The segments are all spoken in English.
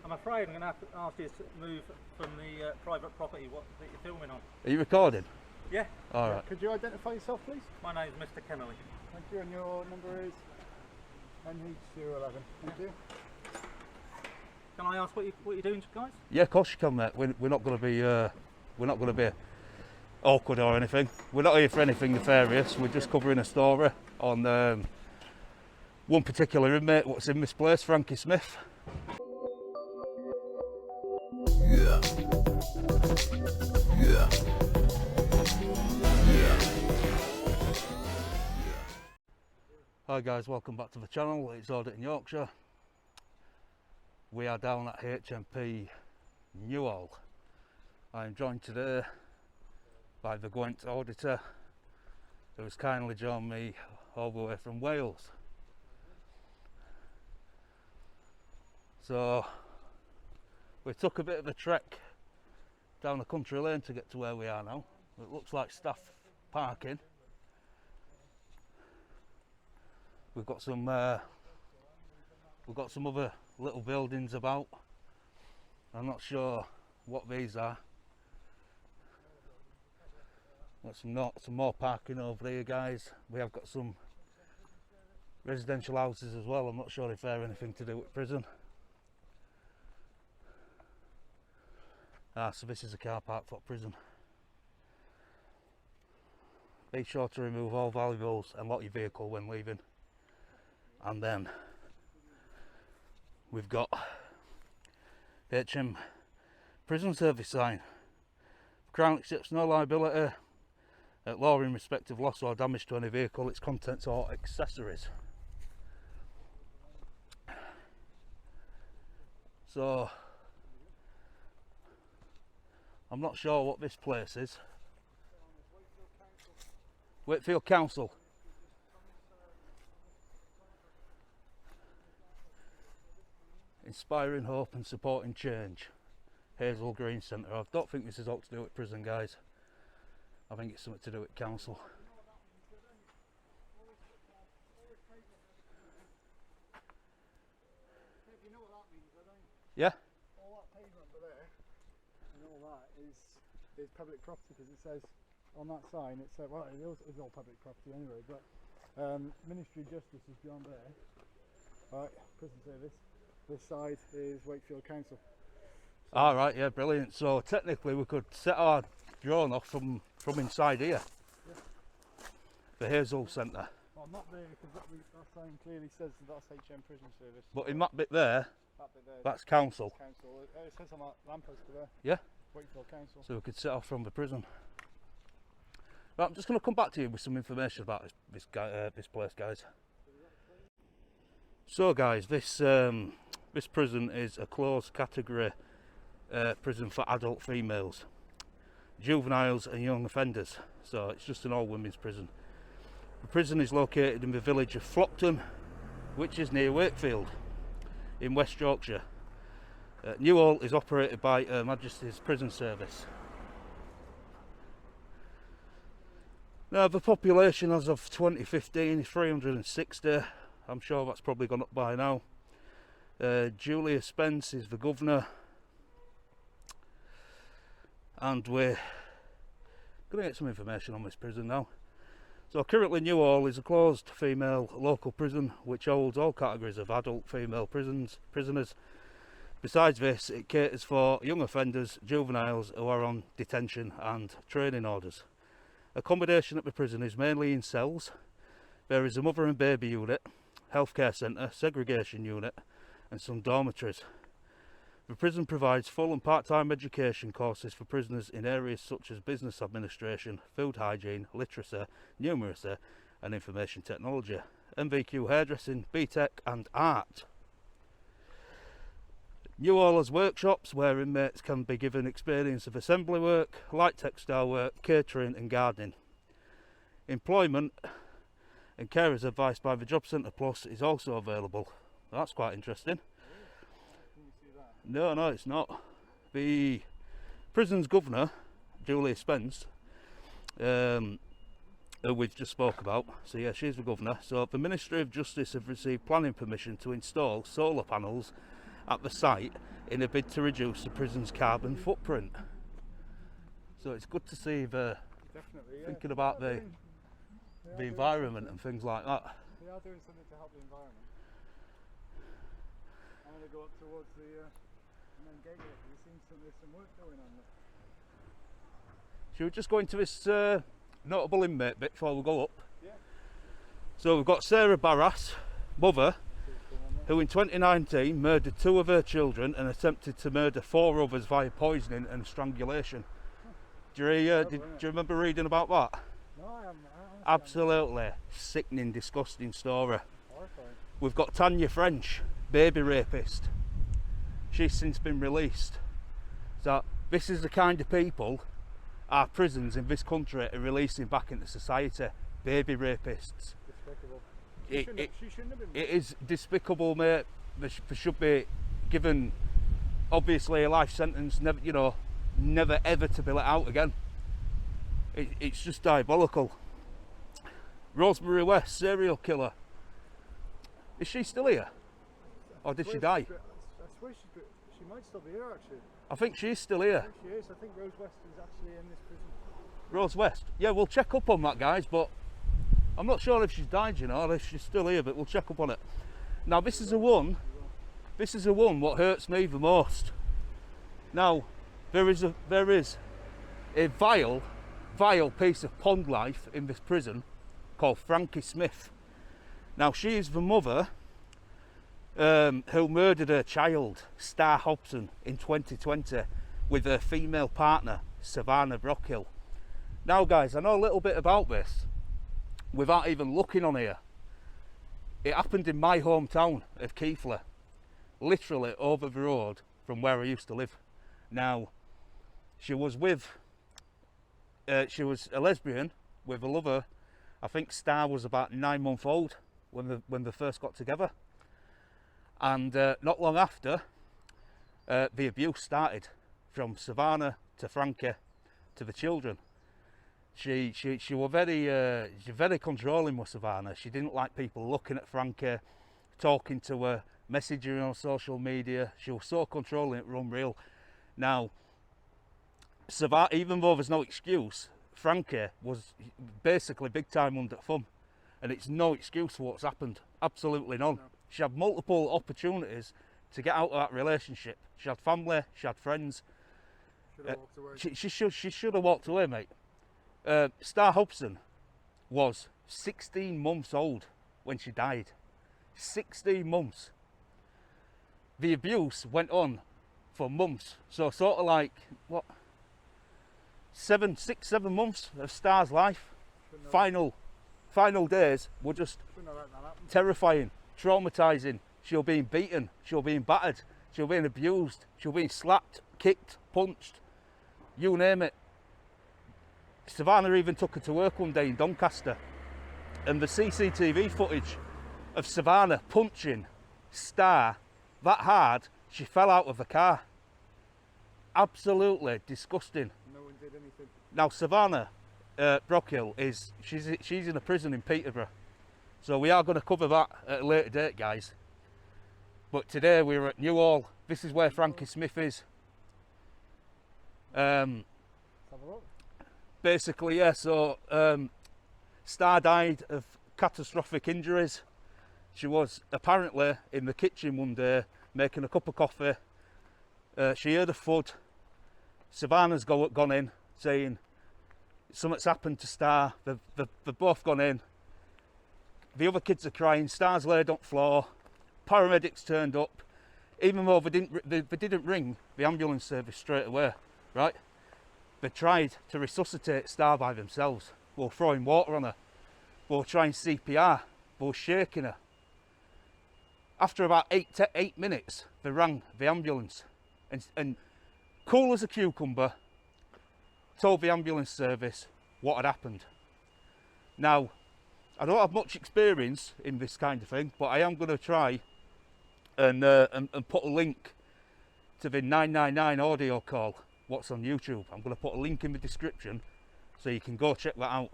I'm afraid I'm going to have to ask you to move from the private property that you're filming on. Are you recording? Yeah. All right. Could you identify yourself, please? My name's Mr. Kennelly. Thank you, and your number is NH011. Thank you. Can I ask what you're doing, guys? Yeah, of course you can, mate. We're not going to be awkward or anything. We're not here for anything nefarious. We're just covering a story on one particular inmate what's in this place, Frankie Smith. Hi guys, welcome back to the channel. It's Auditing Yorkshire. We are down at HMP Newhall. I am joined today by the Gwent auditor, who has kindly joined me all the way from Wales. So we took a bit of a trek down a country lane to get to where we are now. It looks like staff parking. We've got some other little buildings about. I'm not sure what these are. Got some more parking over here, guys. We have got some residential houses as well. I'm not sure if they're anything to do with prison. So this is a car park for prison. Be sure to remove all valuables and lock your vehicle when leaving. And then we've got HM prison service sign. Crown accepts no liability at law in respect of loss or damage to any vehicle, its contents or accessories. So I'm not sure what this place is. Wakefield Council. Inspiring hope and supporting change. Hazel Green Centre. I don't think this is all to do with prison, guys. I think it's something to do with council. You know what that means, I don't. Yeah? All that pavement over there and all that is public property, because it says on that sign, it says, well, it is all public property anyway, but Ministry of Justice is beyond there. Right, prison service. This side is Wakefield Council. So All right, yeah, brilliant. So technically we could set our drone off from inside here. Yeah. The Hazel Centre. Well, not there, because that sign clearly says that's HM Prison Service. But in that bit there, That bit there, that's council. council. It says on that lamppost there. Yeah. Wakefield Council. So we could set off from the prison. Right, I'm just going to come back to you with some information about this place, guys. So guys, this prison is a closed category prison for adult females, juveniles and young offenders. So it's just an all women's prison. The prison is located in the village of Flockton, which is near Wakefield in West Yorkshire. Newhall is operated by Her Majesty's Prison Service. Now the population as of 2015 is 360. I'm sure that's probably gone up by now. Julia Spence is the governor, and we're going to get some information on this prison now. So currently Newhall is a closed female local prison which holds all categories of adult female prisoners. Besides this, it caters for young offenders, juveniles who are on detention and training orders. Accommodation at the prison is mainly in cells. There is a mother and baby unit, healthcare centre, segregation unit and some dormitories. The prison provides full and part-time education courses for prisoners in areas such as business administration, food hygiene, literacy, numeracy and information technology, MVQ hairdressing, BTEC and art. Newhall has workshops where inmates can be given experience of assembly work, light textile work, catering and gardening. Employment and carers advice by the Job Centre Plus is also available. That's quite interesting. No, it's not. The prison's governor, Julia Spence, who we've just spoke about, so yeah, she's the governor. So the Ministry of Justice have received planning permission to install solar panels at the site in a bid to reduce the prison's carbon footprint. So it's good to see the Definitely, yeah. thinking about They are the doing environment something. and things like that. They are doing something to help the environment. I'm going to go up towards the main gate here, because there seems there's some work going on there. Should we just go into this notable inmate bit before we go up? Yeah. So we've got Sarah Barras, mother, who in 2019 murdered 2 of her children and attempted to murder 4 others via poisoning and strangulation. Do you remember reading about that? No, I haven't. Absolutely sickening, disgusting story. Horrifying. We've got Tanya French, baby rapist. She's since been released. So this is the kind of people our prisons in this country are releasing back into society. Baby rapists. Despicable. She It shouldn't have been. It is despicable, mate. They should be given, obviously, a life sentence. Never, you know, never ever to be let out again. It's just diabolical. Rosemary West, serial killer. Is she still here, or did she die? I swear she might still be here, actually. I think she's still here. I think she is. I think Rose West is actually in this prison. Rose West. Yeah, we'll check up on that, guys. But I'm not sure if she's died, you know, or if she's still here. But we'll check up on it. Now, this is the one. This is the one what hurts me the most. Now, there is a vile piece of pond life in this prison called Frankie Smith. Now, she is the mother who murdered her child, Star Hobson, in 2020 with her female partner, Savannah Brockhill. Now, guys, I know a little bit about this without even looking on here. It happened in my hometown of Keighley, literally over the road from where I used to live. Now, she was a lesbian with a lover. I think Star was about 9 months old when they first got together, and not long after, the abuse started from Savannah to Frankie to the children. She was very controlling with Savannah. She didn't like people looking at Frankie, talking to her, messaging her on social media. She was so controlling, it was unreal. Now, Savannah, even though there's no excuse, Frankie was basically big time under thumb, and it's no excuse for what's happened. Absolutely none. No. She had multiple opportunities to get out of that relationship. She had family, she had friends. Walked away. She should have walked away, mate. Star Hobson was 16 months old when she died. 16 months. The abuse went on for months. So sort of like, what? 7 months of Star's life. Final days were just terrifying, traumatizing. She was being beaten, she was being battered, she was being abused, she was being slapped, kicked, punched, you name it. Savannah even took her to work one day in Doncaster, and the CCTV footage of Savannah punching Star that hard she fell out of the car. Absolutely disgusting. No one did anything. Now, Savannah Brockhill she's in a prison in Peterborough, so we are going to cover that at a later date, guys. But today we're at Newhall. This is where Frankie Smith is. Let's have a look. Basically, yeah. So Star died of catastrophic injuries. She was apparently in the kitchen one day making a cup of coffee. She heard a thud. Savannah's gone in saying something's happened to Star. They've both gone in. The other kids are crying. Star's laid on the floor. Paramedics turned up. Even though they didn't ring the ambulance service straight away, right? They tried to resuscitate Star by themselves. They were throwing water on her. They were trying CPR. They were shaking her. After about 8 minutes, they rang the ambulance, and cool as a cucumber, told the ambulance service what had happened. Now, I don't have much experience in this kind of thing, but I am going to try and put a link to the 999 audio call, what's on YouTube. I'm going to put a link in the description so you can go check that out.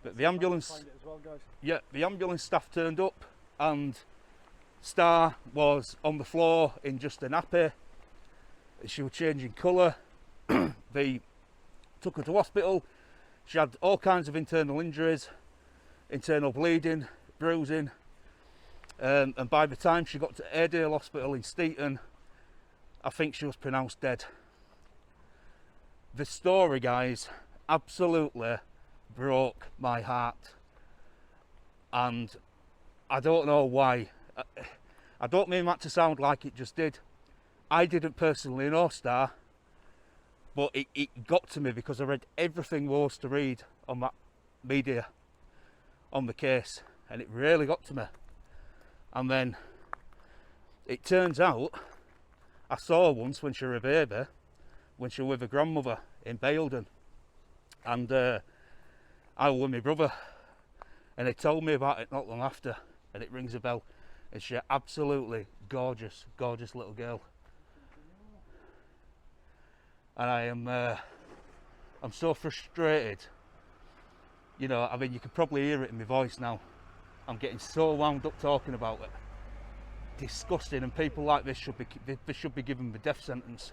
But the ambulance, Find it as well, guys. yeah, the ambulance staff turned up, and Star was on the floor in just a nappy. She was changing colour. They took her to hospital. She had all kinds of internal injuries, internal bleeding, bruising, and by the time she got to Airedale Hospital in Steeton, I think she was pronounced dead. The story, guys, absolutely broke my heart, and I don't know why. I don't mean that to sound like it just did. I didn't personally know Star, but it got to me because I read everything there was to read on that media on the case, and it really got to me. And then it turns out I saw her once when she was a baby, when she was with her grandmother in Baildon, and I was with my brother, and they told me about it not long after, and it rings a bell. And she's absolutely gorgeous, gorgeous little girl. And I'm so frustrated. You know, I mean, you can probably hear it in my voice now. I'm getting so wound up talking about it. Disgusting, and people like this should be given the death sentence.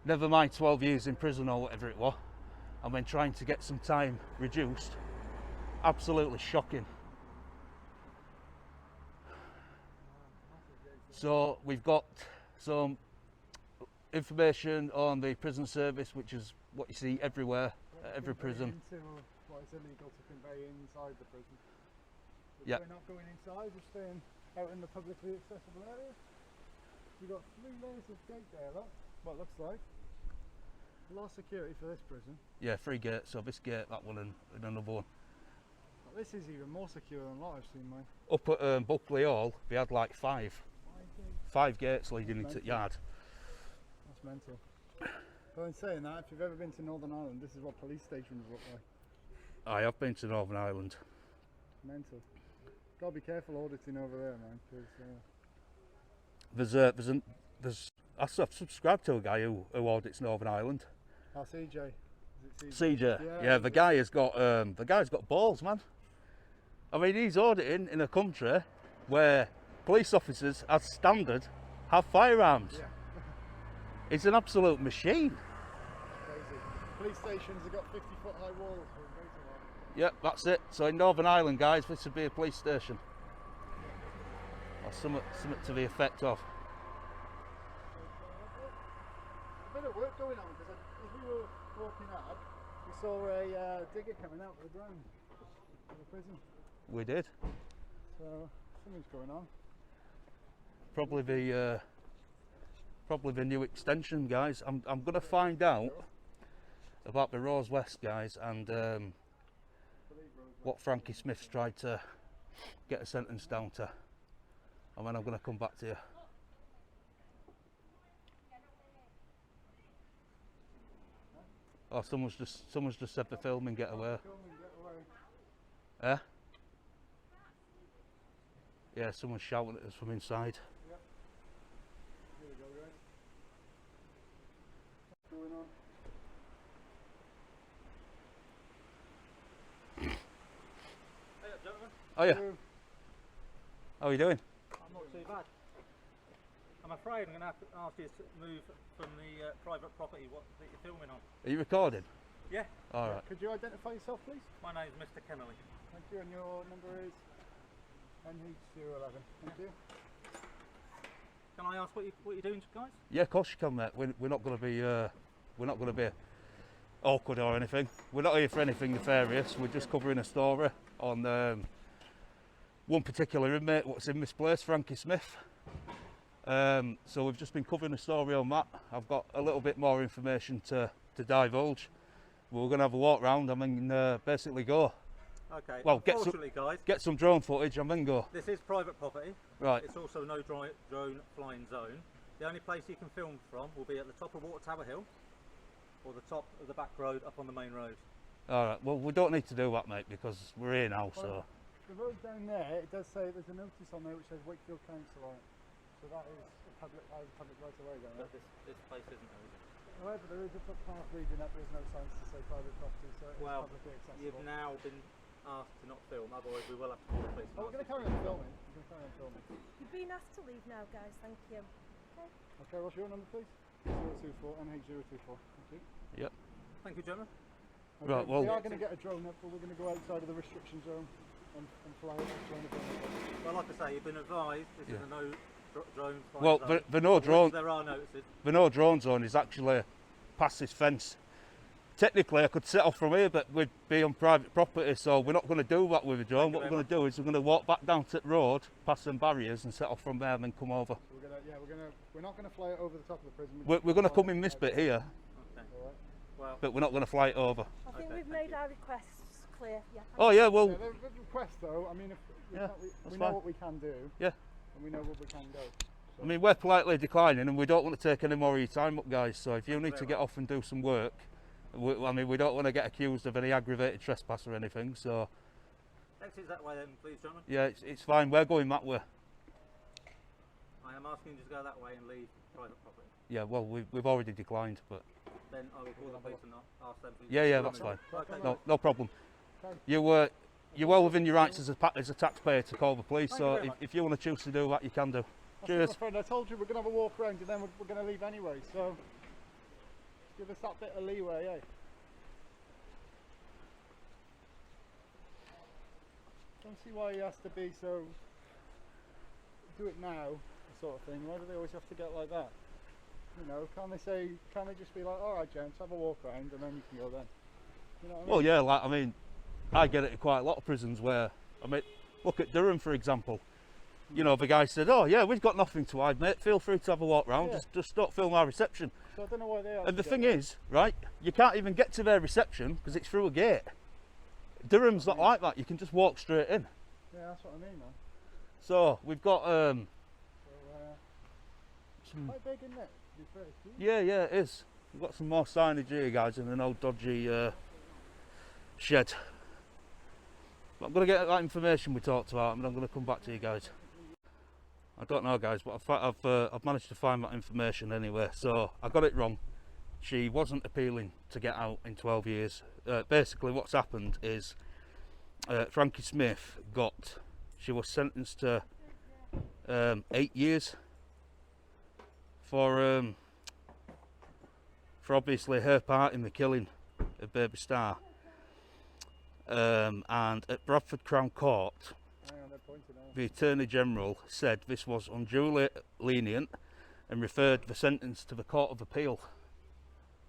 Never mind 12 years in prison or whatever it was, and then trying to get some time reduced. Absolutely shocking. So we've got some information on the prison service, which is what you see everywhere, at every prison. Into what is illegal to convey inside the prison. Yeah. We're not going inside, we're staying out in the publicly accessible area. You've got 3 layers of gate there, look. What it looks like. A lot of security for this prison. Yeah, 3 gates, so this gate, that one, and another one. But this is even more secure than a lot I've seen, mate. Up at Buckley Hall, they had like 5 gates leading into the yard. That's mental. But in saying that, if you've ever been to Northern Ireland, this is what police stations look like. I have been to Northern Ireland. Mental. Gotta be careful auditing over there, man, because I subscribe to a guy who audits Northern Ireland. CJ. Is it CJ. Yeah, the guy's got balls, man. I mean, he's auditing in a country where police officers, as standard, have firearms. Yeah. It's an absolute machine. Crazy. Police stations have got 50-foot high walls. Yep, that's it. So in Northern Ireland, guys, this would be a police station. Or something to the effect of. A bit of work going on, because as we were walking out, we saw a digger coming out of the ground of the prison. We did. So something's going on. Probably the new extension, guys. I'm going to find out about the Rosemary West, guys, and what Frankie Smith's tried to get a sentence down to, and then I'm going to come back to you. Oh, someone's just said the filming get away. Eh? Yeah, someone's shouting at us from inside. Yep. Here we go, guys. What's going on? Hey, gentlemen. Oh yeah. Hello. How are you doing? I'm not too bad. I'm afraid I'm going to have to ask you to move from the private property that you're filming on. Are you recording? Yeah. All right. Could you identify yourself, please? My name's Mr. Kennelly. Thank you, and your number is NH011. Thank you. Can I ask what you're doing, guys? Yeah, of course you can, mate. We're not going to be awkward or anything. We're not here for anything nefarious. We're just covering a story on one particular inmate, what's in this place, Frankie Smith. So we've just been covering a story on that. I've got a little bit more information to divulge. We're going to have a walk round and then basically go. Okay. Well, guys, get some drone footage and then go. this is private property. Right. It's also no drone flying zone. The only place you can film from will be at the top of Water Tower Hill or the top of the back road up on the main road. All right. Well, we don't need to do that, mate, because we're here now. So. The road down there, it does say there's a notice on there which says Wakefield Council on it. So that is a public right of way down there. But this place isn't open. However, there is a footpath leading up. There's no signs to say private property, so it is Well, publicly accessible. you've now been asked to not film, otherwise we will have to call the police. Oh, we're going to carry on filming. We're going to carry on filming. You've been asked to leave now, guys. Thank you. Okay. Okay, what's your number, please? 024 NH024. Thank you. Yep. Thank you, gentlemen. Okay, Right, well- we are going to get a drone up, but we're going to go outside of the restriction zone and fly it drone up. Well, like I say, you've been advised this is a no drone flight Well, zone, the no for which drone, there are notices. the no drone zone is actually past this fence. Technically, I could set off from here, but we'd be on private property, so we're not going to do that with a drone. What we're going to do is we're going to walk back down to the road, past some barriers, and set off from there and then come over. We're not going to fly it over the top of the prison. We're going to come in this bit here, Okay. Alright. Well, but we're not going to fly it over. I think Okay, we've thank made you. our requests clear. Yeah. Oh yeah, well, Yeah, the request though, I mean, if we, Yeah, can't, we that's know fine. what we can do. Yeah. And we know what we can go. So. I mean, we're politely declining, and we don't want to take any more of your time up, guys. So if you need to Very get well. off and do some work, I mean, we don't want to get accused of any aggravated trespass or anything. So exit that way then, please, gentlemen. yeah, it's fine. We're going that way. I am asking you to go that way and leave private property. Yeah, well, we've already declined, but Then I will call the police and ask them to... yeah, that's fine. Okay. No problem. Okay. You're well within your rights as a taxpayer to call the police. Thank you So very much. if you want to choose to do that, you can do. That's Cheers. My friend, I told you we're going to have a walk around and then we're going to leave anyway, so give us that bit of leeway, eh? Don't see why he has to be so do it now sort of thing. Why do they always have to get like that? You know, can't they just be like, alright gents, have a walk around and then you can go then. You know what I mean? Well, yeah, like I mean, I get it at quite a lot of prisons where, I mean, look at Durham for example. You know, the guy said, "Oh yeah, we've got nothing to hide, mate. Feel free to have a walk round. Yeah. Just don't film our reception." So I don't know why they are. And the thing is, right, you can't even get to their reception because it's through a gate. Durham's not like that. You can just walk straight in. Yeah, that's what I mean, man. So we've got So, some, quite big, isn't it? To be fair, it's huge. yeah, it is. We've got some more signage here, guys, in an old dodgy shed. But I'm going to get that information we talked about, and I'm going to come back to you guys. I don't know, guys, but I've managed to find that information anyway. So I got it wrong. She wasn't appealing to get out in 12 years. Basically, what's happened is Frankie Smith she was sentenced to 8 years for obviously her part in the killing of Baby Star. And at Bradford Crown Court, Hang on, they're pointing out. the Attorney General said this was unduly lenient and referred the sentence to the Court of Appeal.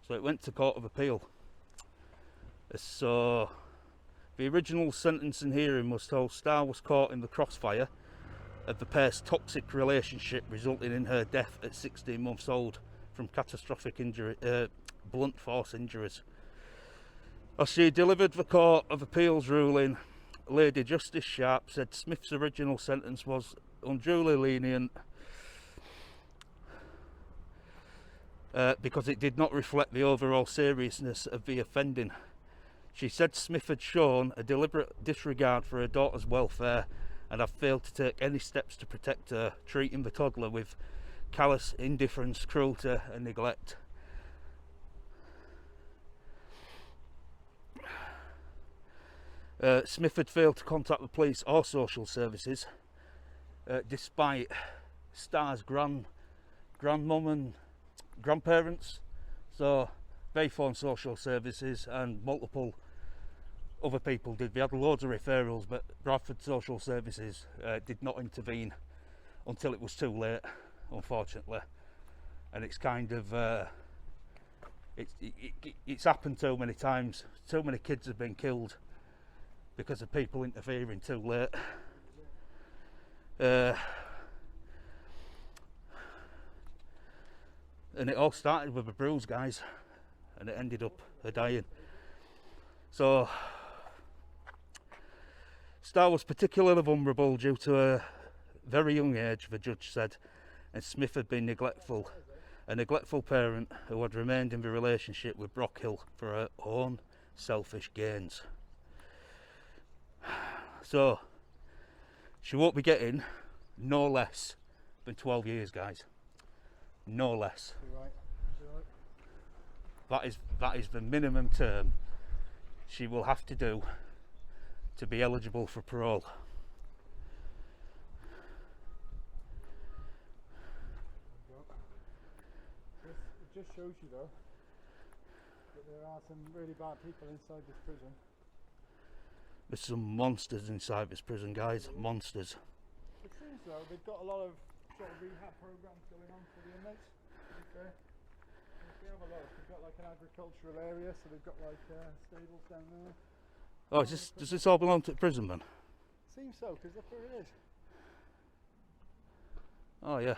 So it went to Court of Appeal. So the original sentencing hearing was told Star was caught in the crossfire of the pair's toxic relationship, resulting in her death at 16 months old from catastrophic injury, blunt force injuries. As she delivered the Court of Appeal's ruling, Lady Justice Sharp said Smith's original sentence was unduly lenient because it did not reflect the overall seriousness of the offending. She said Smith had shown a deliberate disregard for her daughter's welfare and had failed to take any steps to protect her, treating the toddler with callous indifference, cruelty and neglect. Smith had failed to contact the police or social services, despite Star's grandmum and grandparents. So they phoned social services and multiple other people did. They had loads of referrals, but Bradford Social Services did not intervene until it was too late, unfortunately. And it's kind of it's happened too many times. Too many kids have been killed because of people interfering too late. And it all started with a bruise, guys, and it ended up her dying. So Star was particularly vulnerable due to her very young age, the judge said, and Smith had been a neglectful parent who had remained in the relationship with Brockhill for her own selfish gains. So she won't be getting no less than 12 years, guys. No less. You're right. You're right. That is the minimum term she will have to do to be eligible for parole. It just shows you though that there are some really bad people inside this prison. There's some monsters inside this prison, guys. Monsters. It seems though they've got a lot of sort of rehab programs going on for the inmates, to be fair. If you have a look, they've got like an agricultural area, so they've got like stables down there. Oh, does this all belong to the prison then? Seems so, because look where it is. Oh yeah.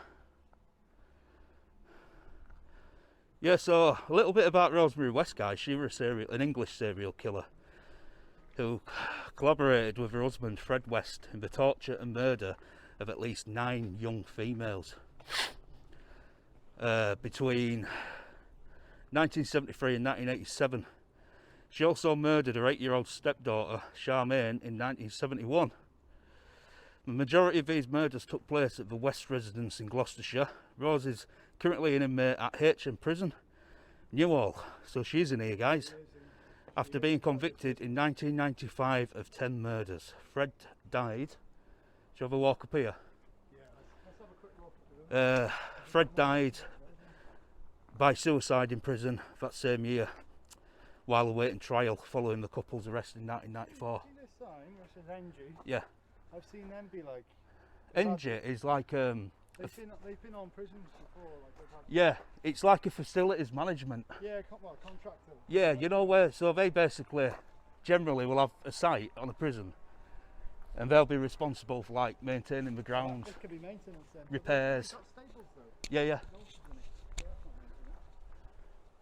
Yeah, so a little bit about Rosemary West, guys. She was an English serial killer who collaborated with her husband Fred West in the torture and murder of at least 9 young females between 1973 and 1987. She also murdered her 8-year-old stepdaughter Charmaine in 1971. The majority of these murders took place at the West residence in Gloucestershire. Rose is currently an inmate at HMP Newhall, so she's in here, guys, after being convicted in 1995 of 10 murders. Fred died. Do you have a walk up here? Yeah, let's have a quick look. Fred died by suicide in prison that same year while awaiting trial following the couple's arrest in 1994. See this sign which is NG? Yeah. I've seen them be like... NG is like They've been on prisons before. Like they've had, yeah, it's like a facilities management. yeah, contractor. Yeah, you know where, so they basically generally will have a site on a prison and they'll be responsible for like maintaining the grounds, This could be maintenance then. repairs. They've got stables though. Yeah, yeah. No, yeah, that's not maintenance.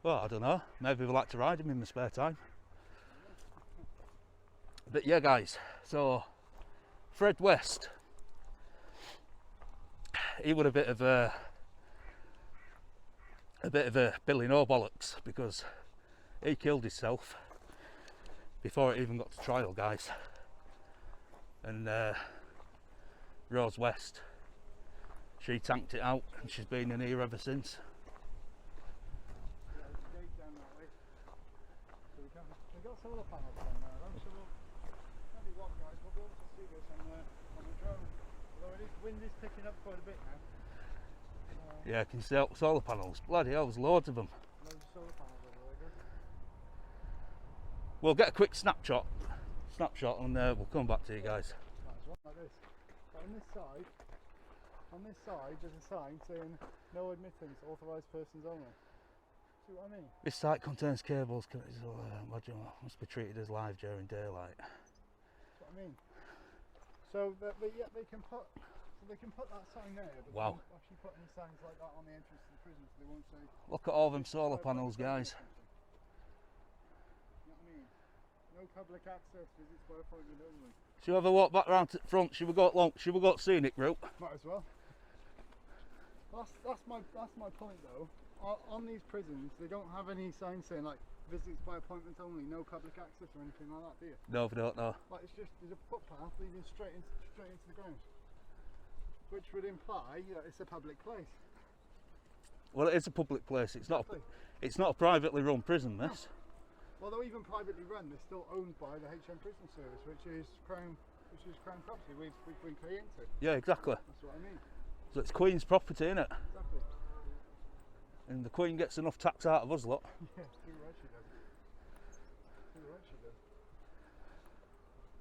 Well, I don't know, maybe they like to ride him in the spare time. But yeah, guys, so Fred West, he was a bit of a Billy No Bollocks, because he killed himself before it even got to trial, guys. And Rose West, she tanked it out and she's been in here ever since. Yeah, there's a gate down that way. So we've got solar panels on there though, so we'll tell you what guys, we'll be able to see this on the drone. Although wind is picking up quite a bit now. Yeah, can you see out solar panels? Bloody hell, there's loads of them. Loads of solar panels over there, good. We'll get a quick snapshot and we'll come back to you guys. Might as well, like this. But on this side there's a sign saying no admittance, authorised persons only. See what I mean? This site contains cables must be treated as live during daylight. That's what I mean. So that they can put that sign there, but Wow. they won't actually put any signs like that on the entrance to the prison, so they won't say. Look at all them solar panels, guys. You know what I mean? No public access, visits by appointment only. Should we have a walk back round to the front? Should we go scenic route? Might as well. That's my point though. On these prisons, they don't have any signs saying like visits by appointment only, no public access or anything like that, do you? No, we don't know. Like it's just there's a footpath leading straight into the ground, which would imply that it's a public place. Well, it is a public place. It's not a privately run prison, this. Although even privately run, they're still owned by the HM Prison Service, which is Crown property. We've been clear into. Yeah, exactly. That's what I mean. So it's Queen's property, innit? Exactly. And the Queen gets enough tax out of us lot. Yeah, too right she does. Too right she does.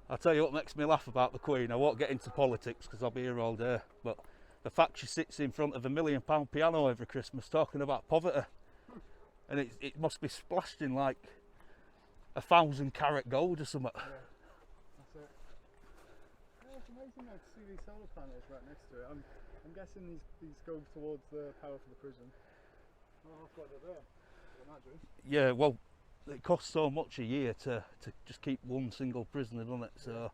I'll tell you what makes me laugh about the Queen. I won't get into politics because I'll be here all day. But the fact she sits in front of £1 million piano every Christmas talking about poverty, and it must be splashed in like 1,000 carat gold or something. Yeah, that's it. Yeah, it's amazing though to see these solar panels right next to it. I'm guessing these go towards the power for the prison. Oh, I've got it there, I imagine. Yeah, well, it costs so much a year to just keep one single prisoner, doesn't it? So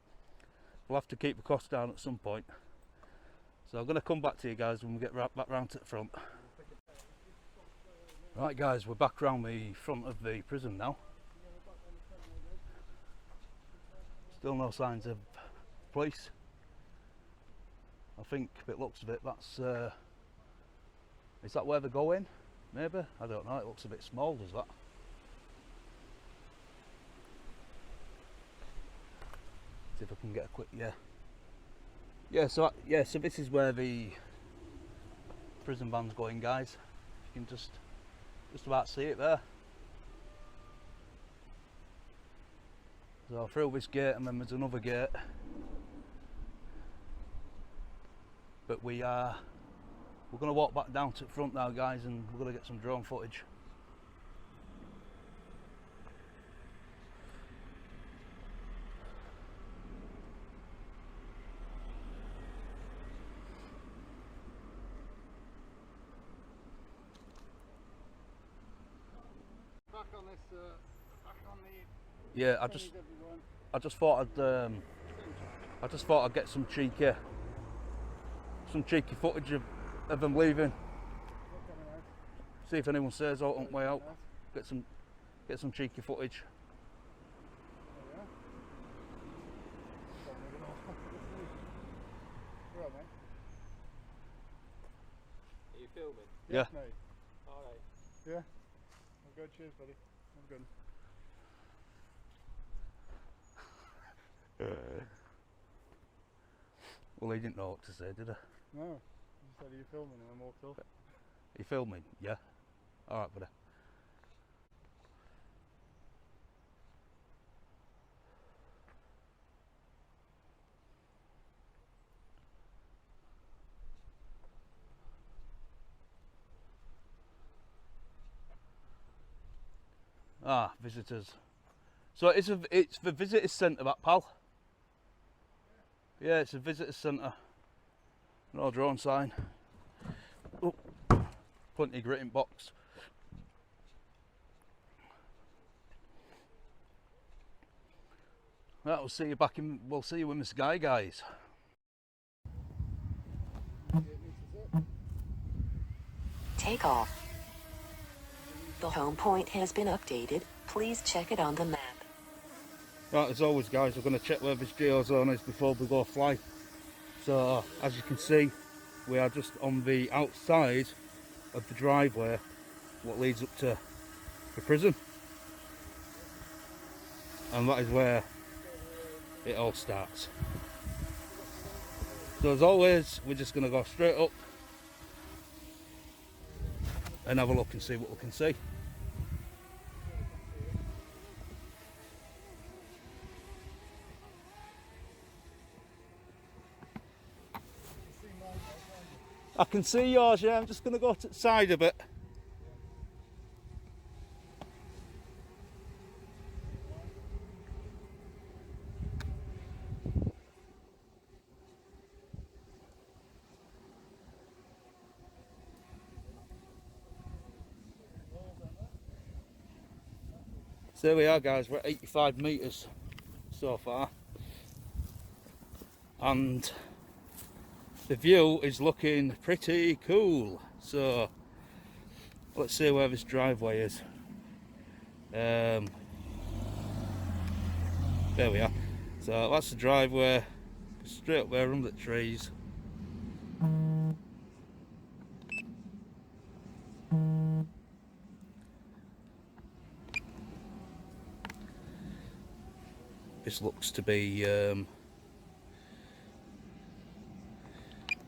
we'll have to keep the cost down at some point. So I'm going to come back to you guys when we get back round to the front. Right guys, we're back round the front of the prison now. Still no signs of police. I think, if it looks of it, that's is that where they go in? Maybe? I don't know, it looks a bit small, does that? See if I can get a quick, yeah. So this is where the prison van's going, guys. You can just about see it there. So through this gate, and then there's another gate. But we're going to walk back down to the front now, guys, and we're going to get some drone footage. Back on this, back on the. Yeah, I just thought I'd get some cheeky footage of them leaving. See if anyone says out on the way out. Get some cheeky footage. Are you filming? Yeah. Alright. Yeah. I'm good, cheers buddy. I'm good. Well, he didn't know what to say, did he? No. You said, are you filming? And I walked off. Are you filming? Yeah. Alright, buddy. Ah, visitors. So it's the visitors centre, that, pal. Yeah, it's a visitors centre. No drone sign. Oh, plenty of grit in box. Right, we'll see you back in. We'll see you in the sky, guys. Take off. The home point has been updated. Please check it on the map. Right, as always, guys, we're going to check where this geozone is before we go fly. So, as you can see, we are just on the outside of the driveway, what leads up to the prison. And that is where it all starts. So, as always, we're just going to go straight up and have a look and see what we can see. I can see yours, yeah. I'm just going to go to the side a bit. So there we are, guys. We're at 85 metres so far. And the view is looking pretty cool. So let's see where this driveway is. There we are. So that's the driveway, straight up there under the trees. This looks to be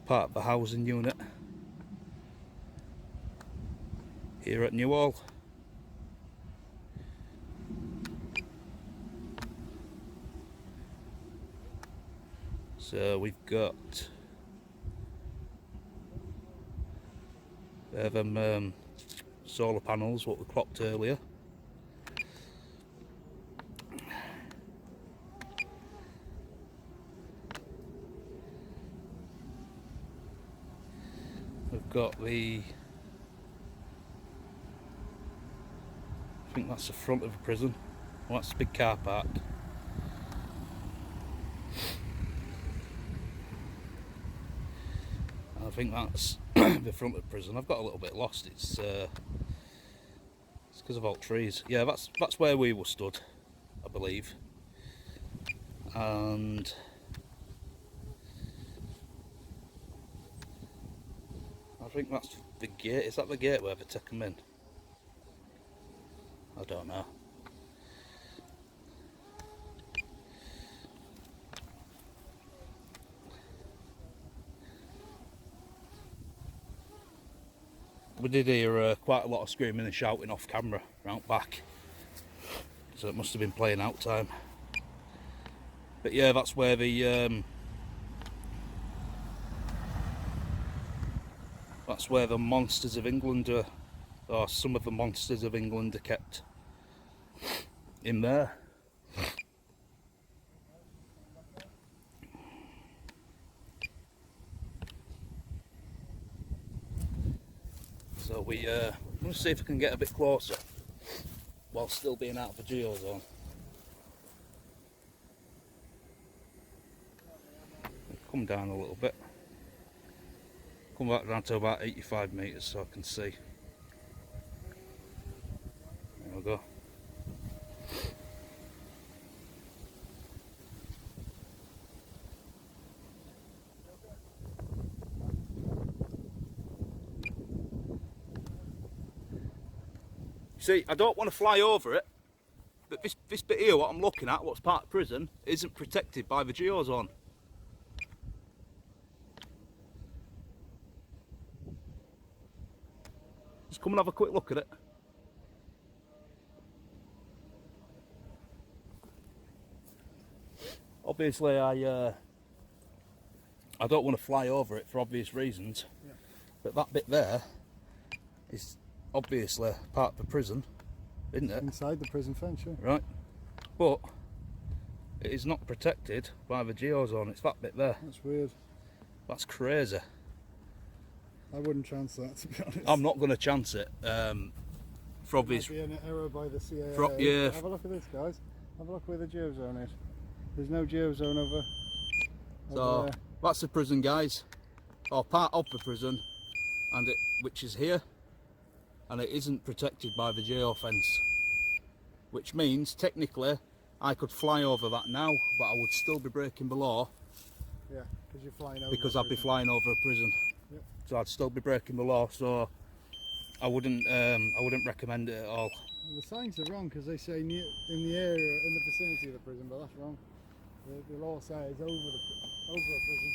part of the housing unit here at Newhall. So we've got them solar panels, what we clocked earlier. We've got I think that's the front of the prison. Well, that's the big car park. I think that's the front of the prison. I've got a little bit lost. It's because of all trees. Yeah, that's where we were stood, I believe. And I think that's the gate. Is that the gate where they take them in? I don't know. we did hear quite a lot of screaming and shouting off camera round back, so it must have been playing out time. But yeah, that's where the monsters of England are, or some of the monsters of England are kept in there. So we I'm going to see if I can get a bit closer while still being out of the geo zone. Come down a little bit. Come back down to about 85 metres so I can see. There we go. See, I don't want to fly over it, but this bit here, what I'm looking at, what's part of prison, isn't protected by the geozone. Just come and have a quick look at it. Obviously, I don't want to fly over it for obvious reasons, yeah. But that bit there is obviously part of the prison, isn't it? Inside the prison fence, yeah. Right, but it is not protected by the geozone. It's that bit there. That's weird. That's crazy. I wouldn't chance that, to be honest. I'm not going to chance it. For obvious. Might be an error by the CIA. Yeah. Have a look at this, guys. Have a look where the geozone is. There's no geozone over So there. that's the prison, guys, or part of the prison, and which is here, and it isn't protected by the geo fence, which means technically I could fly over that now, but I would still be breaking the law. Yeah, because you're flying over. Because I'd be flying over a prison. Yep. So I'd still be breaking the law. So I wouldn't recommend it at all. Well, the signs are wrong because they say in the area, in the vicinity of the prison, but that's wrong. The law says over a prison.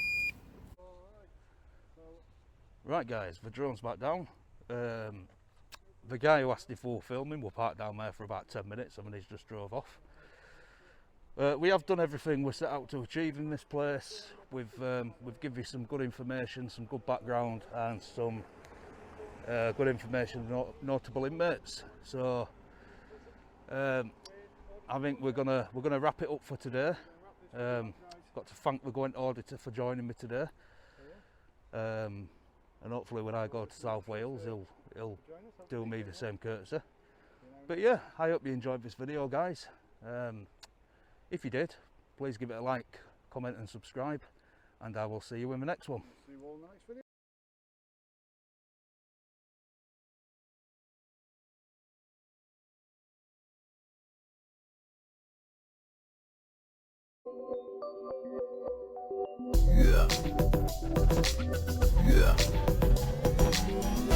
Right, guys, the drone's back down. The guy who asked if we were filming, we're parked down there for about 10 minutes and he's just drove off. We have done everything we set out to achieve in this place. We've given you some good information, some good background, and some good information on notable inmates. So I think we're gonna wrap it up for today. Got to thank the Joint Auditor for joining me today, and hopefully when I go to South Wales he'll do me the same courtesy. But yeah, I hope you enjoyed this video, guys. If you did, please give it a like, comment and subscribe, and I will see you in the next one. See you all in the next video. Yeah.